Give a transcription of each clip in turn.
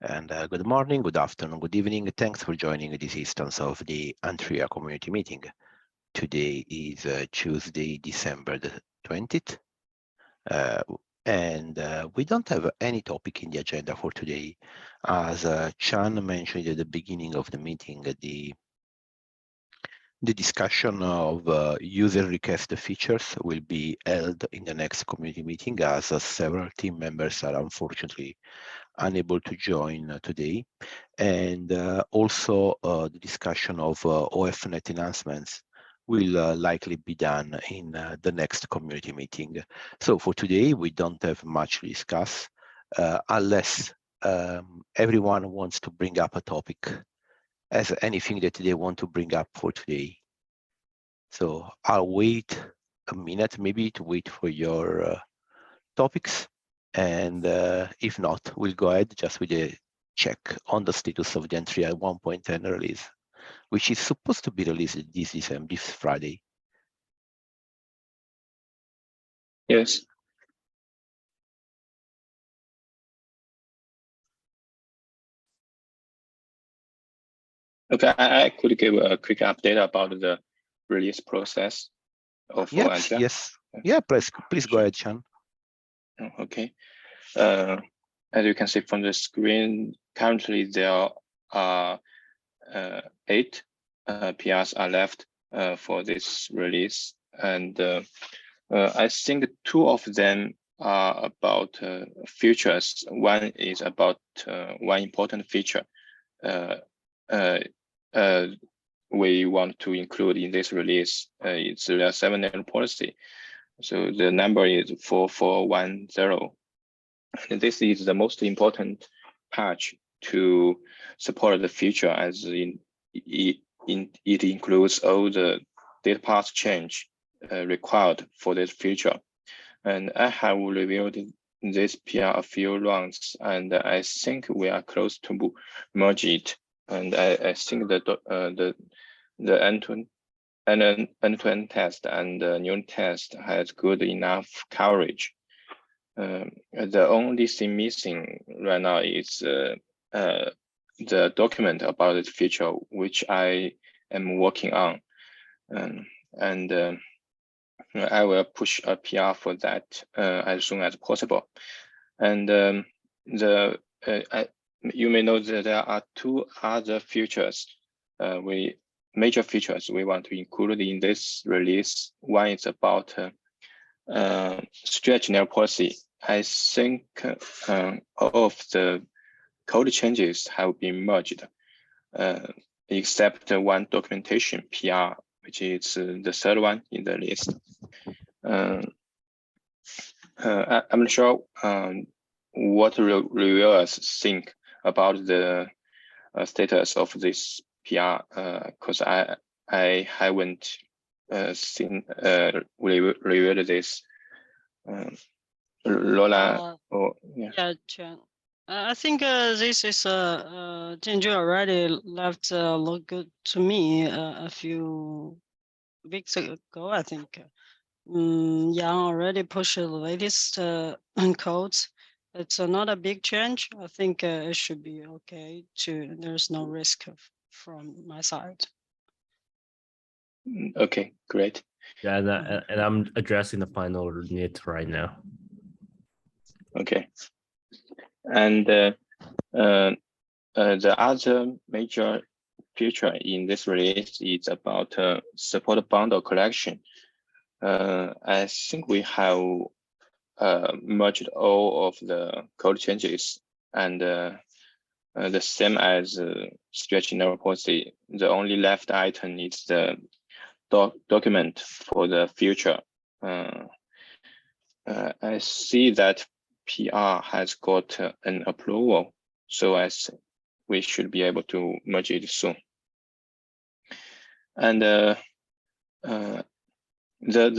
And good morning, good afternoon, good evening. Thanks for joining this instance of the Antrea community meeting. Today is Tuesday, December the 20th. We don't have any topic in the agenda for today. As Chan mentioned at the beginning of the meeting, the discussion of user request features will be held in the next community meeting, as several team members are unfortunately unable to join today. And also the discussion of OFNet enhancements will likely be done in the next community meeting. So for today, we don't have much to discuss unless everyone wants to bring up a topic as anything that they want to bring up for today. So I'll wait a minute maybe to wait for your topics. And if not, we'll go ahead just with a check on the status of the Antrea 1.10 release, which is supposed to be released this Friday. Yes. Okay, I could give a quick update about the release process of Yes, Antrea. yes. Yeah, please go ahead, Sean. Okay. As you can see from the screen, currently there are 8 PRs are left for this release, and I think 2 of them are about features. One is about one important feature we want to include in this release. It's the 7-node policy. So the number is 4410. And this is the most important patch to support the feature, as it includes all the data path change required for this feature. And I have reviewed this PR a few rounds, and I think we are close to merge it. And I think that the end-to-end test and the unit test has good enough coverage. The only thing missing right now is the document about this feature, which I am working on, and I will push a PR for that as soon as possible. And you may know that there are 2 other features, major features we want to include in this release. One is about stretch node policy. I think all of the code changes have been merged, except one documentation PR, which is the 3rd one in the list. I'm not sure what reviewers think about the status of this PR, because I haven't seen reviewed this. Lola, yeah, Chen. I think this is Jinju already left look good to me a few weeks ago. I think Yang already pushed the latest codes. It's not a big change. I think it should be okay. There's no risk from my side. Okay, great. Yeah, and I'm addressing the final NIT right now. Okay. And the other major feature in this release is about support bundle collection. I think we have merged all of the code changes, and the same as stretch node policy. The only left item is the document for the future. I see that PR has got an approval, so we should be able to merge it soon. And the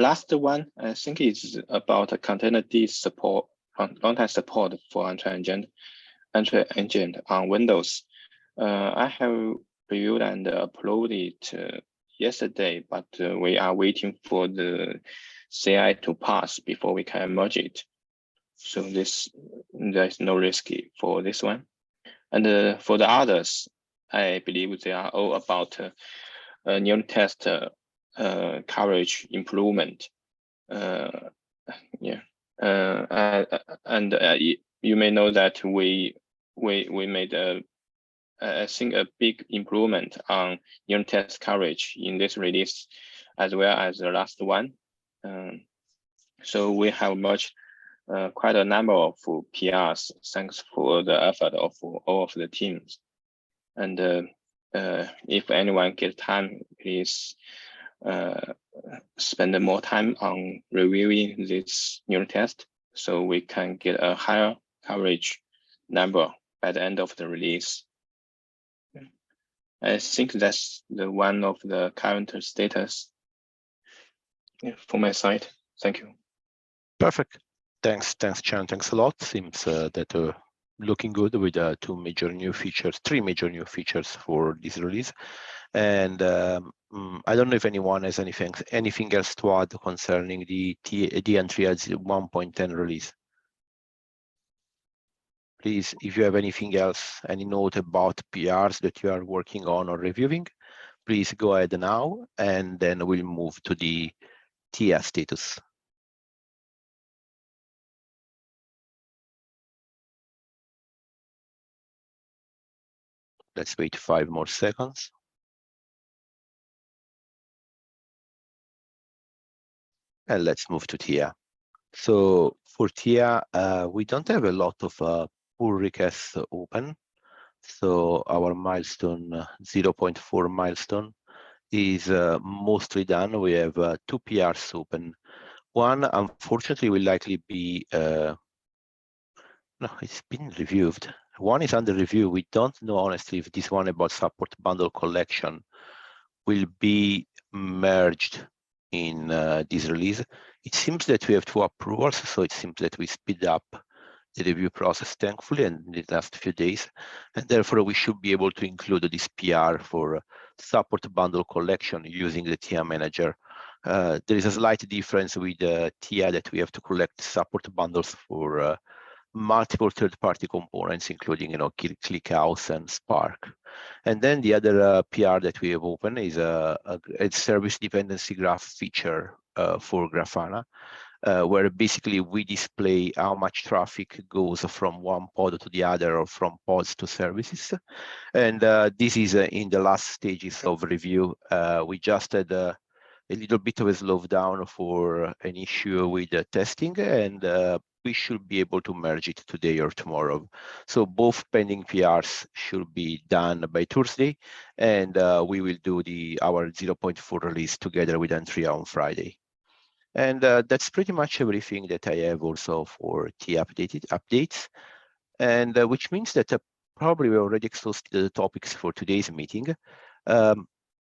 last one, I think, is about a container D support, runtime support for Antrea engine on Windows. I have reviewed and uploaded it yesterday, but we are waiting for the CI to pass before we can merge it. So there's no risk for this one. And for the others, I believe they are all about unit test coverage improvement. Yeah, and you may know that we made I think a big improvement on unit test coverage in this release, as well as the last one. So we have quite a number of PRs, thanks for the effort of all of the teams. And if anyone gets time, please spend more time on reviewing this unit test so we can get a higher coverage number by the end of the release. I think that's the one of the current status for my side. Thank you. Perfect. Thanks, Chan. Thanks a lot. Seems that looking good with three major new features for this release. And I don't know if anyone has anything else to add concerning the Antrea 1.10 release. Please, if you have anything else, any note about PRs that you are working on or reviewing, please go ahead now, and then we'll move to the TIA status. Let's wait 5 more seconds. And let's move to TIA. So for TIA, we don't have a lot of pull requests open. So our milestone, 0.4 milestone, is mostly done. We have 2 PRs open. One, unfortunately, will likely be, no, it's been reviewed. One is under review. We don't know, honestly, if this one about support bundle collection will be merged in this release. It seems that we have 2 approvals, so it seems that we speed up the review process, thankfully, in the last few days, and therefore we should be able to include this PR for support bundle collection using the TIA manager. There is a slight difference with TIA that we have to collect support bundles for multiple third-party components, including ClickHouse and Spark. And then the other PR that we have open is a service dependency graph feature for Grafana, where basically we display how much traffic goes from one pod to the other or from pods to services. And this is in the last stages of review. We just had a little bit of a slowdown for an issue with the testing, and we should be able to merge it today or tomorrow. So both pending PRs should be done by Thursday, and we will do our 0.4 release together with Antrea on Friday. And that's pretty much everything that I have also for updates, and which means that probably we already exhausted the topics for today's meeting.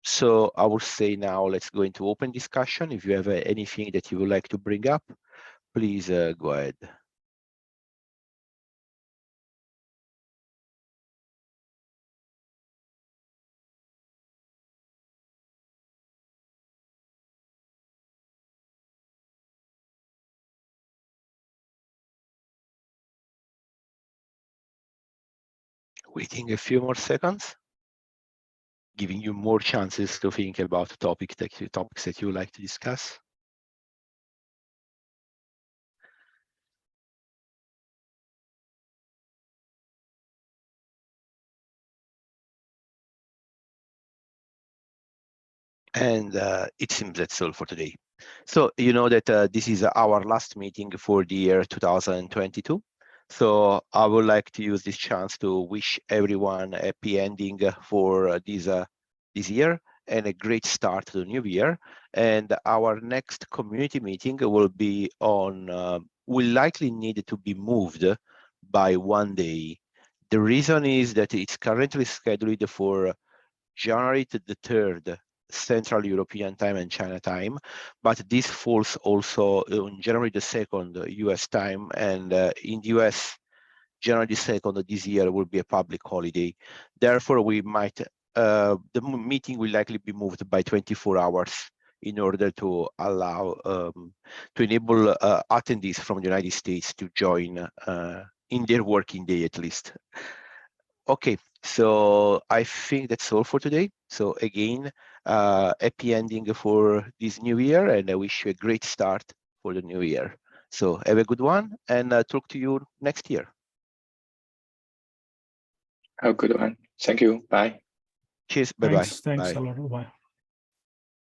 So I will say now, let's go into open discussion. If you have anything that you would like to bring up, please go ahead. Waiting a few more seconds, giving you more chances to think about topics that you would like to discuss. And it seems that's all for today. So you know that this is our last meeting for the year 2022. So I would like to use this chance to wish everyone a happy ending for this year and a great start to the new year. And our next community meeting will be will likely need to be moved by 1 day. The reason is that it's currently scheduled for January the 3rd, Central European time and China time, but this falls also on January the 2nd, US time, and in the US, January the 2nd this year will be a public holiday. Therefore, the meeting will likely be moved by 24 hours in order to allow, to enable attendees from the United States to join in their working day at least. Okay, so I think that's all for today. So again, happy ending for this new year, and I wish you a great start for the new year. So have a good one, and talk to you next year. Have a good one. Thank you. Bye. Cheers. Bye-bye. Thanks Bye. a lot. Bye.